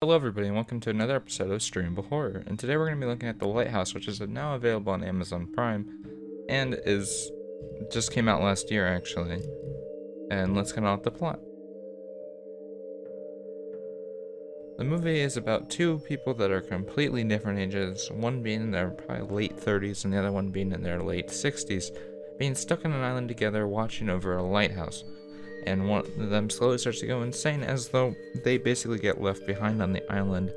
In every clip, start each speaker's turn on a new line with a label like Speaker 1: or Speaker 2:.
Speaker 1: Hello everybody and welcome to another episode of Streamable Horror, and today we're going to be looking at The Lighthouse, which is now available on Amazon Prime, and just came out last year actually. And let's get on with the plot. The movie is about two people that are completely different ages, one being in their probably late 30s and the other one being in their late 60s, being stuck on an island together watching over a lighthouse. And one of them slowly starts to go insane as though they basically get left behind on the island,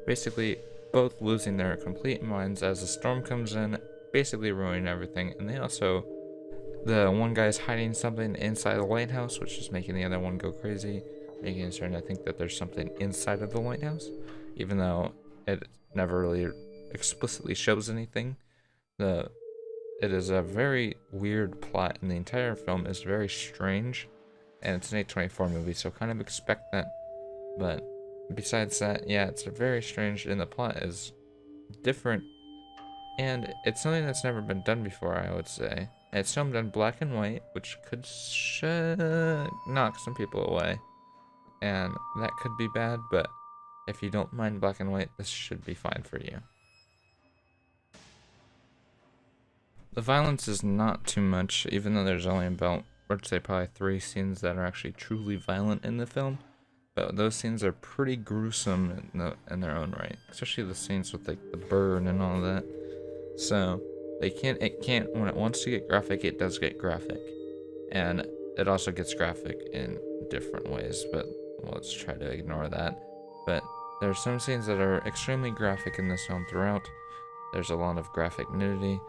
Speaker 1: basically both losing their complete minds as a storm comes in, basically ruining everything. And the one guy's hiding something inside the lighthouse, which is making the other one go crazy, making it starting to think that there's something inside of the lighthouse, even though it never really explicitly shows anything. It is a very weird plot, and the entire film is very strange. And it's an A24 movie, so kind of expect that. But besides that, yeah, it's a very strange, and the plot is different. And it's something that's never been done before, I would say. It's filmed in black and white, which could knock some people away. And that could be bad, but if you don't mind black and white, this should be fine for you. The violence is not too much, even though there's only about, I'd say probably 3 scenes that are actually truly violent in the film, but those scenes are pretty gruesome in their own right, especially the scenes with like the burn and all that. So it can't when it wants to get graphic, it does get graphic, and it also gets graphic in different ways. But let's try to ignore that. But there are some scenes that are extremely graphic in this film throughout. There's a lot of graphic nudity,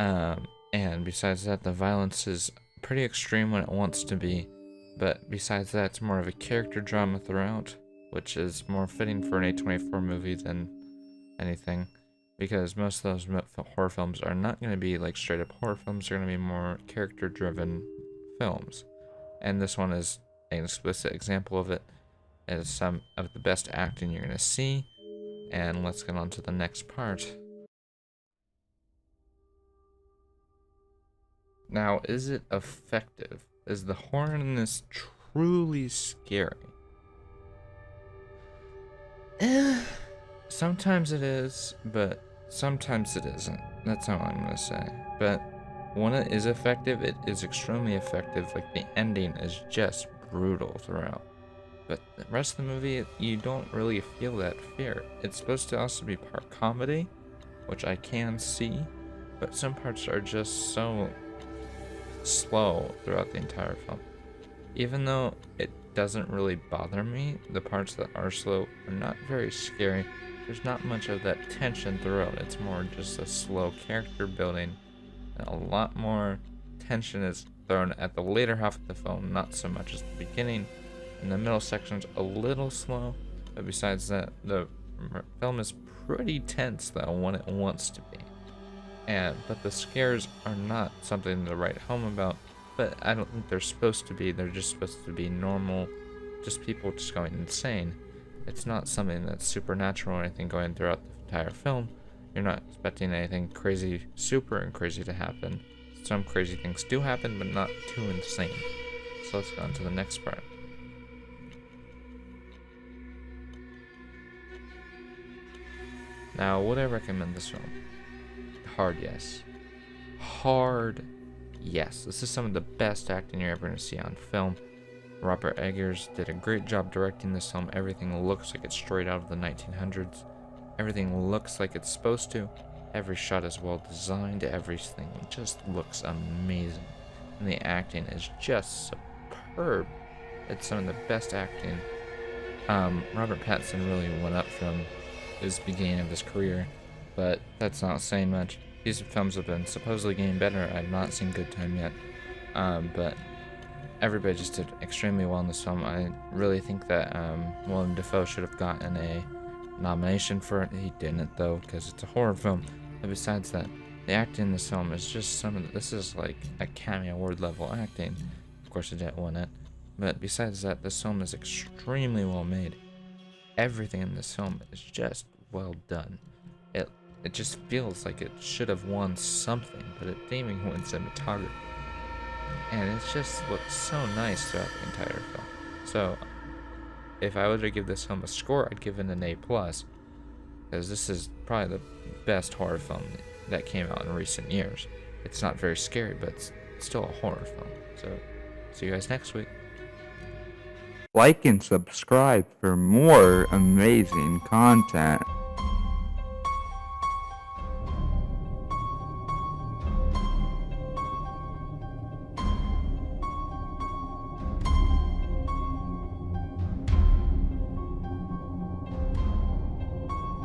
Speaker 1: and besides that, the violence is pretty extreme when it wants to be, but besides that, it's more of a character drama throughout, which is more fitting for an A24 movie than anything, because most of those horror films are not going to be like straight up horror films. They're going to be more character driven films, and this one is an explicit example of it. It is some of the best acting you're going to see, and let's get on to the next part. Now, is it effective? Is the horror in this truly scary? Sometimes it is, but sometimes it isn't. That's how I'm gonna say. But when it is effective, it is extremely effective. Like, the ending is just brutal throughout. But the rest of the movie, you don't really feel that fear. It's supposed to also be part comedy, which I can see, but some parts are just so slow throughout the entire film. Even though it doesn't really bother me, the parts that are slow are not very scary. There's not much of that tension throughout. It's more just a slow character building, and a lot more tension is thrown at the later half of the film, not so much as the beginning. And the middle section's a little slow, but besides that, the film is pretty tense though when it wants to be. But the scares are not something to write home about, but I don't think they're supposed to be. They're just supposed to be normal, just people just going insane. It's not something that's supernatural or anything going throughout the entire film. You're not expecting anything crazy, super and crazy to happen. Some crazy things do happen, but not too insane. So let's go on to the next part. Now, would I recommend this film? Hard yes. Hard yes. This is some of the best acting you're ever going to see on film. Robert Eggers did a great job directing this film. Everything looks like it's straight out of the 1900s. Everything looks like it's supposed to. Every shot is well designed. Everything just looks amazing. And the acting is just superb. It's some of the best acting. Robert Pattinson really went up from his beginning of his career, but that's not saying much. These films have been supposedly getting better. I've not seen Good Time yet, but everybody just did extremely well in this film. I really think that Willem Dafoe should have gotten a nomination for it. He didn't though, because it's a horror film. But besides that, the acting in this film is just this is like Academy Award level acting. Of course, it didn't win it, but besides that, this film is extremely well made. Everything in this film is just well done. It just feels like it should have won something, but it didn't even win cinematography. And it just looks so nice throughout the entire film. So if I were to give this film a score, I'd give it an A+. Because this is probably the best horror film that came out in recent years. It's not very scary, but it's still a horror film. So, see you guys next week.
Speaker 2: Like and subscribe for more amazing content.